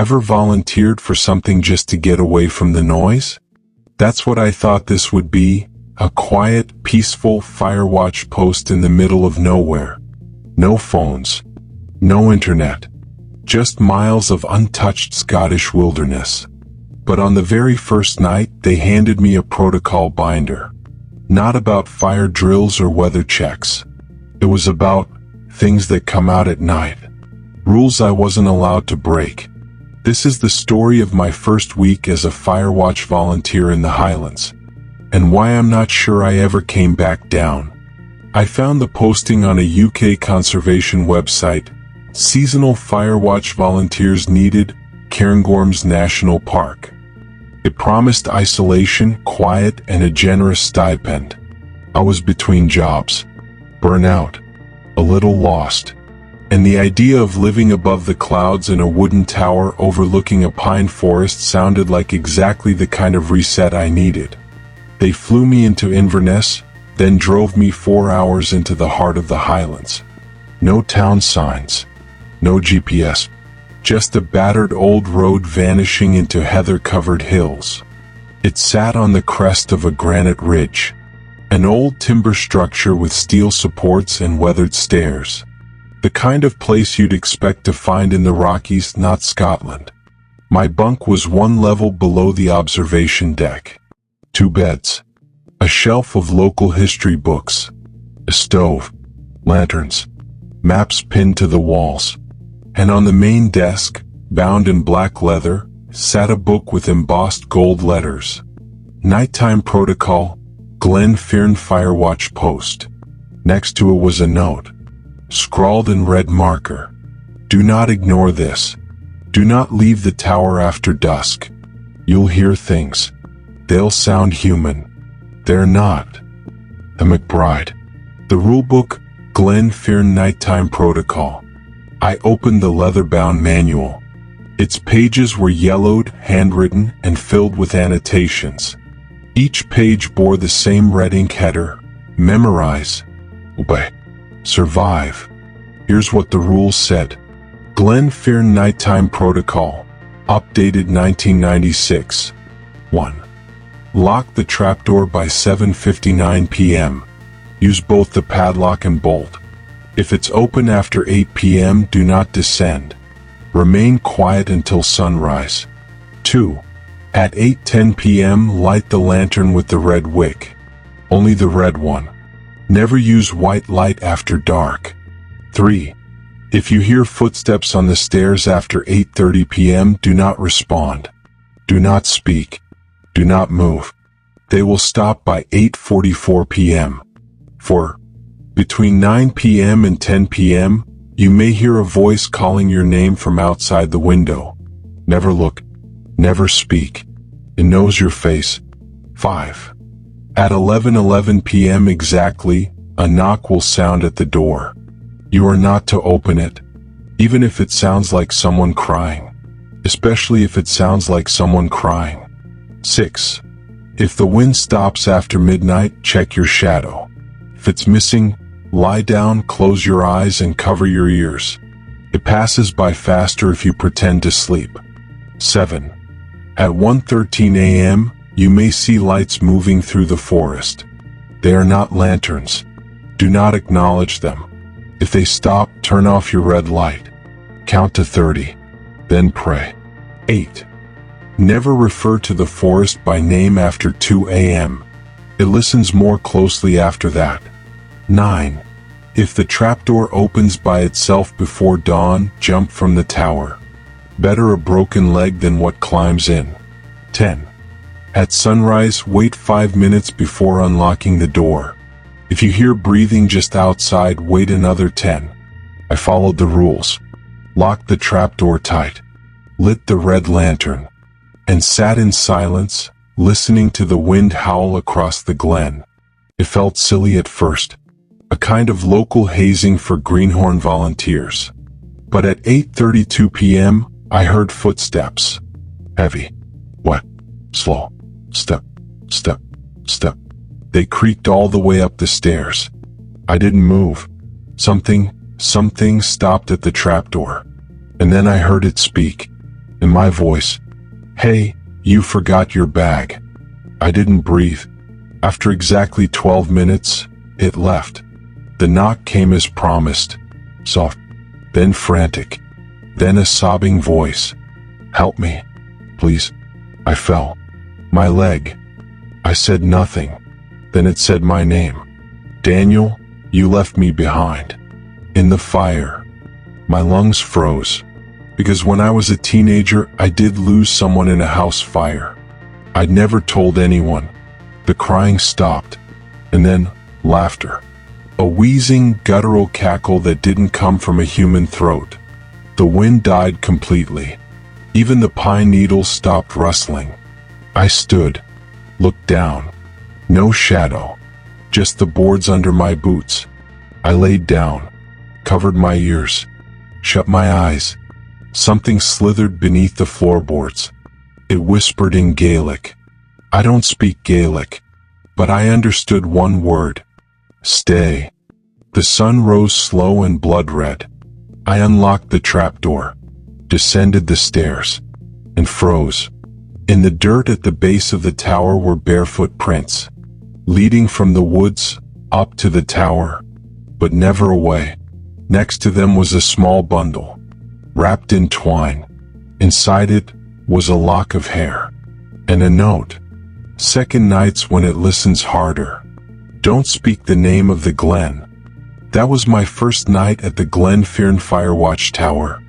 Ever volunteered for something just to get away from the noise? That's what I thought this would be, a quiet, peaceful Firewatch post in the middle of nowhere. No phones. No internet. Just miles of untouched Scottish wilderness. But on the very first night, they handed me a protocol binder. Not about fire drills or weather checks. It was about things that come out at night. Rules I wasn't allowed to break. This is the story of my first week as a Firewatch volunteer in the Highlands, and why I'm not sure I ever came back down. I found the posting on a UK conservation website, Seasonal Firewatch Volunteers Needed, Cairngorms National Park. It promised isolation, quiet, and a generous stipend. I was between jobs, burnout, a little lost, and the idea of living above the clouds in a wooden tower overlooking a pine forest sounded like exactly the kind of reset I needed. They flew me into Inverness, then drove me 4 hours into the heart of the Highlands. No town signs, no GPS, just a battered old road vanishing into heather-covered hills. It sat on the crest of a granite ridge, an old timber structure with steel supports and weathered stairs. The kind of place you'd expect to find in the Rockies, not Scotland. My bunk was one level below the observation deck. 2 beds, a shelf of local history books, a stove, lanterns, maps pinned to the walls, and on the main desk, bound in black leather, sat a book with embossed gold letters. Nighttime Protocol, Glen Fearn Firewatch Post. Next to it was a note, scrawled in red marker. Do not ignore this. Do not leave the tower after dusk. You'll hear things. They'll sound human. They're not. The McBride. The rulebook, Glen Fearn Nighttime Protocol. I opened the leather-bound manual. Its pages were yellowed, handwritten, and filled with annotations. Each page bore the same red ink header: memorize, obey, survive. Here's what the rules said. Glen Fearn Nighttime Protocol, updated 1996. 1. Lock the trapdoor by 7:59 p.m. Use both the padlock and bolt. If it's open after 8 p.m., do not descend. Remain quiet until sunrise. 2. At 8:10 p.m., light the lantern with the red wick. Only the red one. Never use white light after dark. 3. If you hear footsteps on the stairs after 8:30 p.m., do not respond. Do not speak. Do not move. They will stop by 8:44 p.m. 4. Between 9 p.m. and 10 p.m., you may hear a voice calling your name from outside the window. Never look. Never speak. It knows your face. 5. At 11:11 p.m. exactly, a knock will sound at the door. You are not to open it, even if it sounds like someone crying. Especially if it sounds like someone crying. 6. If the wind stops after midnight, check your shadow. If it's missing, lie down, close your eyes, and cover your ears. It passes by faster if you pretend to sleep. 7. At 1:13 a.m., you may see lights moving through the forest. They are not lanterns. Do not acknowledge them. If they stop, turn off your red light. Count to 30. Then pray. 8. Never refer to the forest by name after 2 a.m. It listens more closely after that. 9. If the trapdoor opens by itself before dawn, jump from the tower. Better a broken leg than what climbs in. 10. At sunrise, wait 5 minutes before unlocking the door. If you hear breathing just outside, wait another 10. I followed the rules. Locked the trapdoor tight. Lit the red lantern. And sat in silence, listening to the wind howl across the glen. It felt silly at first. A kind of local hazing for greenhorn volunteers. But at 8:32 p.m., I heard footsteps. Heavy. Wet. Slow. Step. Step. Step. They creaked all the way up the stairs. I didn't move. Something stopped at the trapdoor. And then I heard it speak. and my voice, "Hey, you forgot your bag." I didn't breathe. After exactly 12 minutes, it left. The knock came as promised, soft, then frantic, then a sobbing voice. "Help me, please." I fell. My leg. I said nothing. Then it said my name. "Daniel, you left me behind. In the fire." My lungs froze. Because when I was a teenager, I did lose someone in a house fire. I'd never told anyone. The crying stopped. And then, laughter. A wheezing, guttural cackle that didn't come from a human throat. The wind died completely. Even the pine needles stopped rustling. I stood, looked down. No shadow. Just the boards under my boots. I laid down, covered my ears, shut my eyes. Something slithered beneath the floorboards. It whispered in Gaelic. I don't speak Gaelic, but I understood one word. Stay. The sun rose slow and blood-red. I unlocked the trapdoor, descended the stairs, and froze. In the dirt at the base of the tower were barefoot prints, leading from the woods up to the tower, but never away. Next to them was a small bundle, wrapped in twine. Inside it was a lock of hair, and a note. Second nights when it listens harder. Don't speak the name of the Glen. That was my first night at the Glen Fearn Firewatch Tower.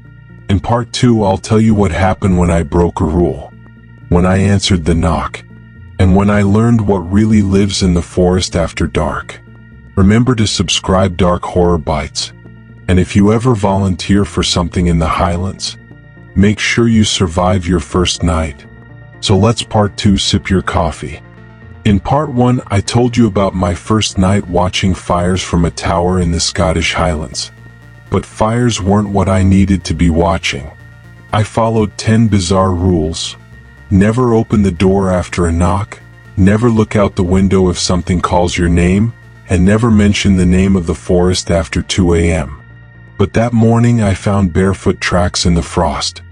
In part 2 I'll tell you what happened when I broke a rule, when I answered the knock, and when I learned what really lives in the forest after dark. Remember to subscribe Dark Horror Bytes, and if you ever volunteer for something in the Highlands, make sure you survive your first night. So let's part 2 sip your coffee. In part 1 I told you about my first night watching fires from a tower in the Scottish Highlands. But fires weren't what I needed to be watching. I followed 10 bizarre rules. Never open the door after a knock, never look out the window if something calls your name, and never mention the name of the forest after 2 a.m. But that morning I found barefoot tracks in the frost.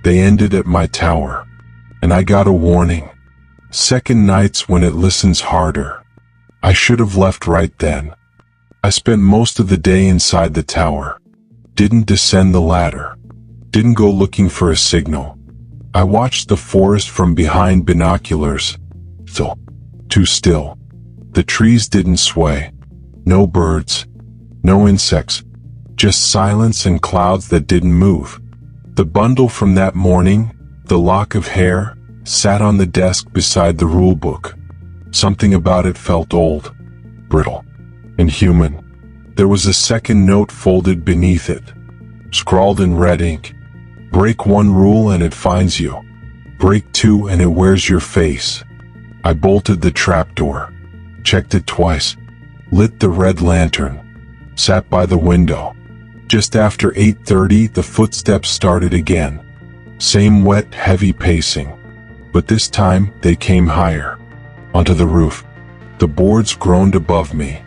They ended at my tower. And I got a warning. Second nights when it listens harder. I should have left right then. I spent most of the day inside the tower. Didn't descend the ladder. Didn't go looking for a signal. I watched the forest from behind binoculars. So, too still. The trees didn't sway. No birds. No insects. Just silence and clouds that didn't move. The bundle from that morning, the lock of hair, sat on the desk beside the rule book. Something about it felt old, brittle, and human. There was a second note folded beneath it, scrawled in red ink. Break 1 rule and it finds you. Break 2 and it wears your face. I bolted the trapdoor, checked it twice, lit the red lantern, sat by the window. Just after 8:30 the footsteps started again. Same wet, heavy pacing. But this time, they came higher. Onto the roof. The boards groaned above me.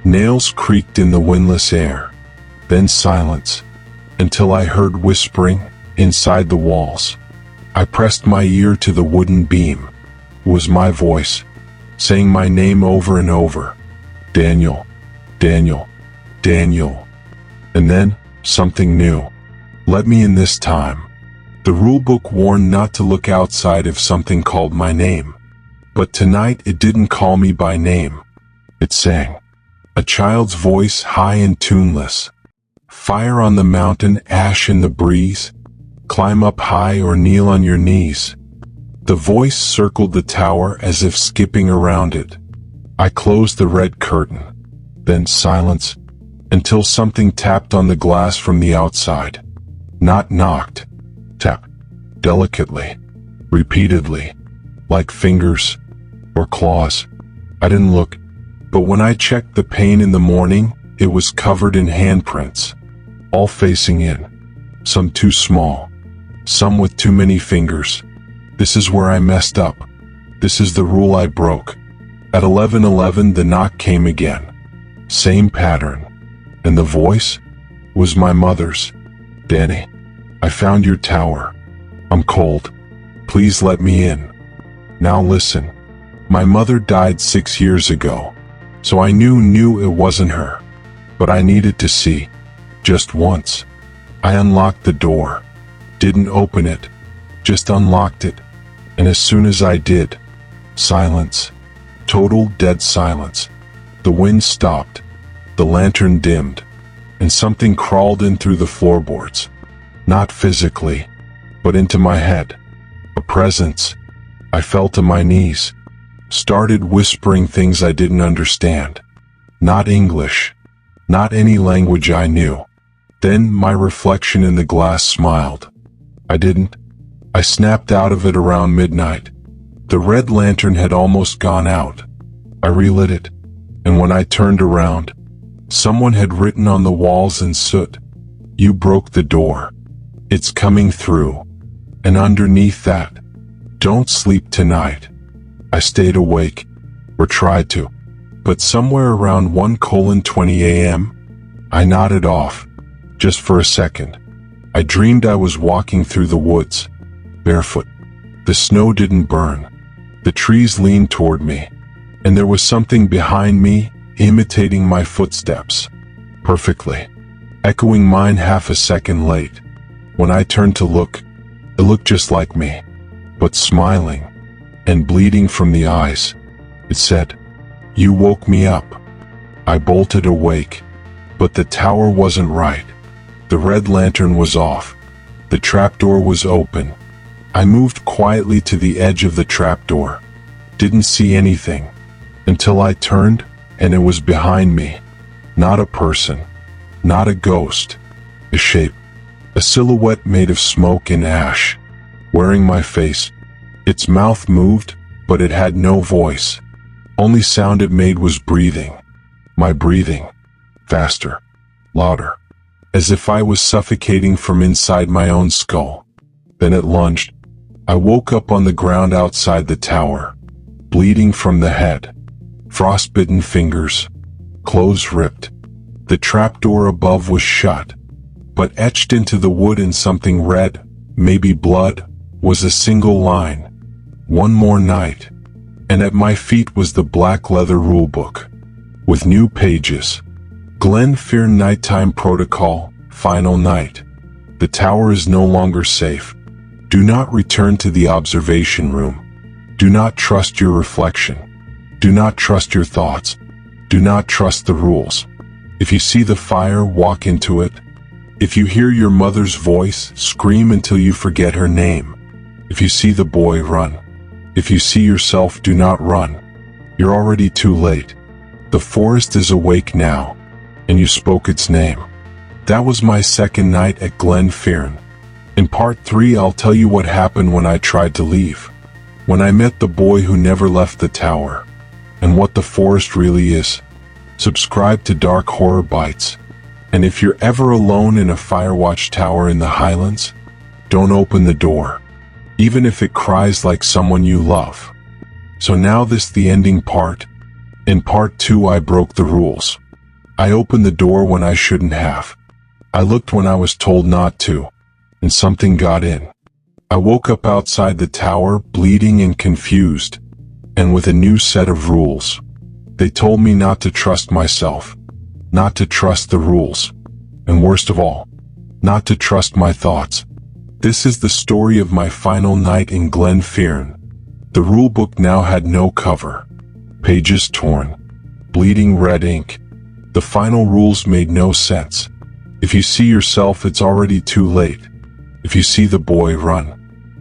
Nails creaked in the windless air. Then silence. Until I heard whispering inside the walls. I pressed my ear to the wooden beam. It was my voice, saying my name over and over. Daniel. Daniel. Daniel. And then, something new. Let me in this time. The rulebook warned not to look outside if something called my name. But tonight it didn't call me by name. It sang. A child's voice, high and tuneless. Fire on the mountain, ash in the breeze. Climb up high or kneel on your knees. The voice circled the tower as if skipping around it. I closed the red curtain. Then silence. Until something tapped on the glass from the outside. Not knocked. Tap. Delicately. Repeatedly. Like fingers. Or claws. I didn't look. But when I checked the pane in the morning, it was covered in handprints. All facing in. Some too small. Some with too many fingers. This is where I messed up. This is the rule I broke. At 11:11 the knock came again. Same pattern. And the voice was my mother's. Danny, I found your tower. I'm cold. Please let me in. Now listen. My mother died 6 years ago, so I knew it wasn't her. But I needed to see. Just once. I unlocked the door. Didn't open it. Just unlocked it. And as soon as I did, silence. Total dead silence. The wind stopped. The lantern dimmed. And something crawled in through the floorboards. Not physically, but into my head. A presence. I fell to my knees. Started whispering things I didn't understand. Not English. Not any language I knew. Then my reflection in the glass smiled. I didn't. I snapped out of it around midnight. The red lantern had almost gone out. I relit it, and when I turned around, someone had written on the walls in soot, "You broke the door. It's coming through." And underneath that, "Don't sleep tonight." I stayed awake, or tried to, but somewhere around 1:20 a.m., I nodded off, just for a second. I dreamed I was walking through the woods, barefoot. The snow didn't burn. The trees leaned toward me, and there was something behind me, imitating my footsteps. Perfectly. Echoing mine half a second late. When I turned to look, it looked just like me, but smiling, and bleeding from the eyes. It said, "You woke me up." I bolted awake, but the tower wasn't right. The red lantern was off. The trapdoor was open. I moved quietly to the edge of the trapdoor. Didn't see anything, until I turned, and it was behind me. Not a person. Not a ghost. A shape. A silhouette made of smoke and ash. Wearing my face. Its mouth moved, but it had no voice. Only sound it made was breathing. My breathing. Faster. Louder. As if I was suffocating from inside my own skull. Then it lunged. I woke up on the ground outside the tower. Bleeding from the head. Frostbitten fingers. Clothes ripped. The trapdoor above was shut. But etched into the wood in something red, maybe blood, was a single line. One more night. And at my feet was the black leather rulebook. With new pages. Glen Fearn Nighttime Protocol, Final Night. The tower is no longer safe. Do not return to the observation room. Do not trust your reflection. Do not trust your thoughts. Do not trust the rules. If you see the fire, walk into it. If you hear your mother's voice, scream until you forget her name. If you see the boy, run. If you see yourself, do not run. You're already too late. The forest is awake now, and you spoke its name. That was my second night at Glen Fearn. In part 3, I'll tell you what happened when I tried to leave. When I met the boy who never left the tower. And what the forest really is. Subscribe to Dark Horror Bytes. And if you're ever alone in a Firewatch tower in the Highlands, don't open the door. Even if it cries like someone you love. So now this the ending part. In part 2 I broke the rules. I opened the door when I shouldn't have. I looked when I was told not to. And something got in. I woke up outside the tower, bleeding and confused. And with a new set of rules. They told me not to trust myself. Not to trust the rules. And worst of all, not to trust my thoughts. This is the story of my final night in Glen Fearn. The rulebook now had no cover. Pages torn. Bleeding red ink. The final rules made no sense. If you see yourself, it's already too late. If you see the boy, run.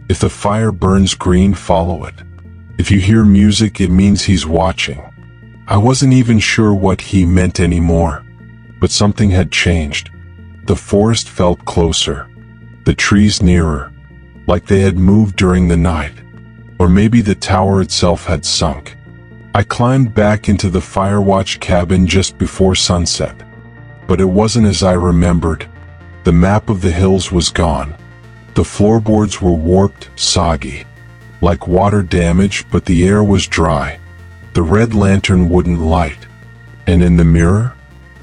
If the fire burns green, follow it. If you hear music, it means he's watching. I wasn't even sure what he meant anymore. But something had changed. The forest felt closer. The trees nearer. Like they had moved during the night. Or maybe the tower itself had sunk. I climbed back into the Firewatch cabin just before sunset. But it wasn't as I remembered. The map of the hills was gone. The floorboards were warped, soggy. Like water damage, but the air was dry. The red lantern wouldn't light. And in the mirror,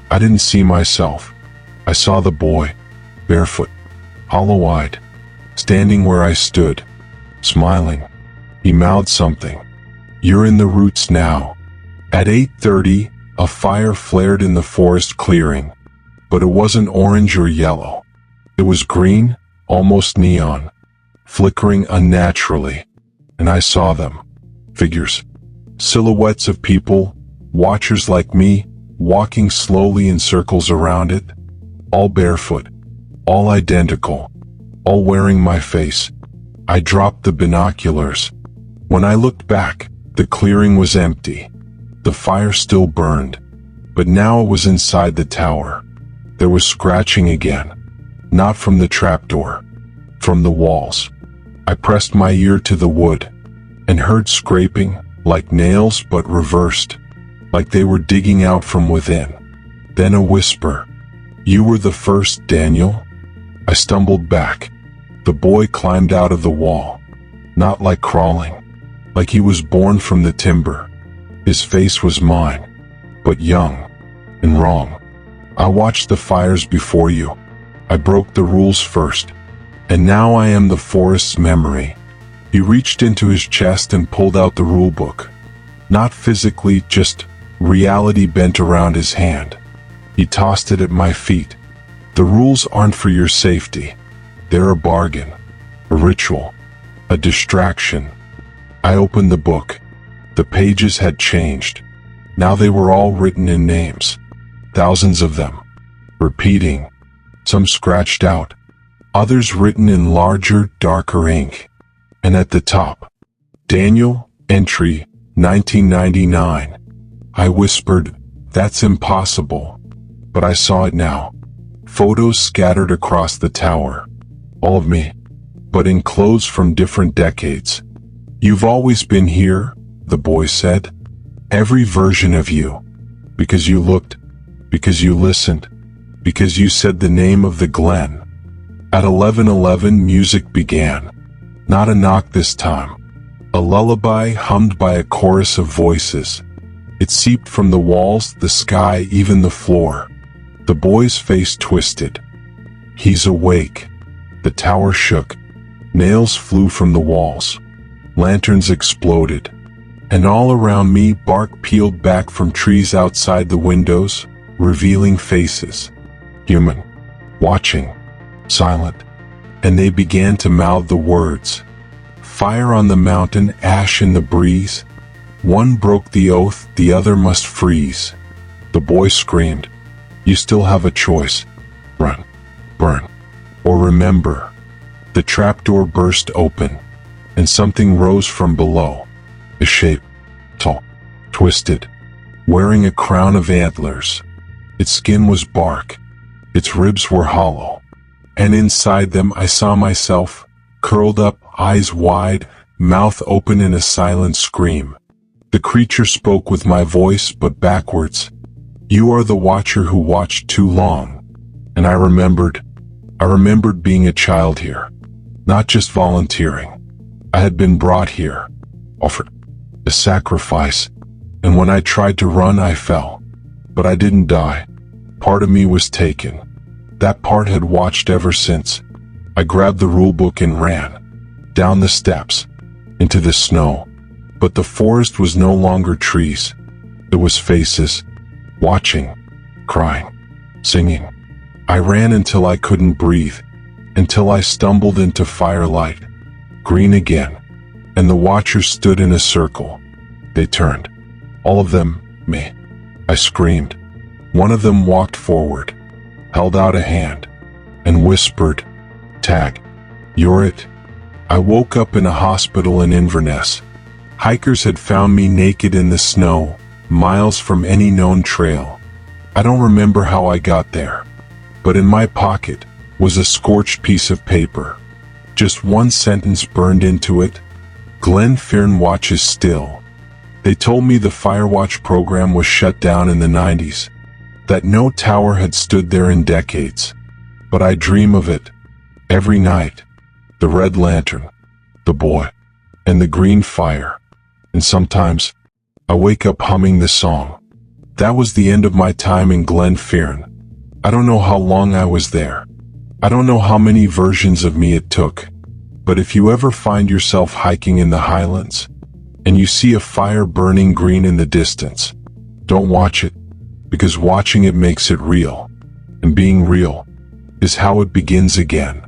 I didn't see myself. I saw the boy, barefoot, hollow-eyed, standing where I stood, smiling. He mouthed something. "You're in the roots now." At 8:30, a fire flared in the forest clearing, but it wasn't orange or yellow. It was green, almost neon, flickering unnaturally, and I saw them. Figures. Silhouettes of people, watchers like me, walking slowly in circles around it, all barefoot, all identical, all wearing my face. I dropped the binoculars. When I looked back, the clearing was empty. The fire still burned, but now it was inside the tower. There was scratching again, not from the trapdoor, from the walls. I pressed my ear to the wood and heard scraping, like nails but reversed, like they were digging out from within. Then a whisper. "You were the first, Daniel?" I stumbled back. The boy climbed out of the wall, not like crawling, like he was born from the timber. His face was mine, but young and wrong. "I watched the fires before you. I broke the rules first, and now I am the forest's memory." He reached into his chest and pulled out the rule book. Not physically, just reality bent around his hand. He tossed it at my feet. "The rules aren't for your safety. They're a bargain, a ritual, a distraction." I opened the book. The pages had changed. Now they were all written in names. Thousands of them. Repeating. Some scratched out. Others written in larger, darker ink. And at the top, "Daniel, entry, 1999. I whispered, "That's impossible." But I saw it now. Photos scattered across the tower. All of me, but in clothes from different decades. "You've always been here," the boy said. "Every version of you. Because you looked, because you listened, because you said the name of the glen." At 11:11 music began. Not a knock this time. A lullaby hummed by a chorus of voices. It seeped from the walls, the sky, even the floor. The boy's face twisted. "He's awake." The tower shook. Nails flew from the walls. Lanterns exploded. And all around me, bark peeled back from trees outside the windows, revealing faces. Human. Watching. Silent. And they began to mouth the words. "Fire on the mountain, ash in the breeze. One broke the oath, the other must freeze." The boy screamed. "You still have a choice. Run. Burn. Or remember." The trapdoor burst open, and something rose from below. A shape. Tall. Twisted. Wearing a crown of antlers. Its skin was bark. Its ribs were hollow. And inside them I saw myself, curled up, eyes wide, mouth open in a silent scream. The creature spoke with my voice, but backwards. "You are the watcher who watched too long." And I remembered being a child here, not just volunteering. I had been brought here, offered a sacrifice, and when I tried to run I fell. But I didn't die. Part of me was taken. That part had watched ever since. I grabbed the rulebook and ran. Down the steps. Into the snow. But the forest was no longer trees. It was faces. Watching. Crying. Singing. I ran until I couldn't breathe. Until I stumbled into firelight. Green again. And the watchers stood in a circle. They turned. All of them, me. I screamed. One of them walked forward. Held out a hand, and whispered, "Tag, you're it." I woke up in a hospital in Inverness. Hikers had found me naked in the snow, miles from any known trail. I don't remember how I got there, but in my pocket was a scorched piece of paper. Just one sentence burned into it. "Glen Firn watches still." They told me the Firewatch program was shut down in the 90s. That no tower had stood there in decades. But I dream of it. Every night. The red lantern. The boy. And the green fire. And sometimes, I wake up humming the song. That was the end of my time in Glen Firn. I don't know how long I was there. I don't know how many versions of me it took. But if you ever find yourself hiking in the Highlands, and you see a fire burning green in the distance, don't watch it, because watching it makes it real, and being real is how it begins again.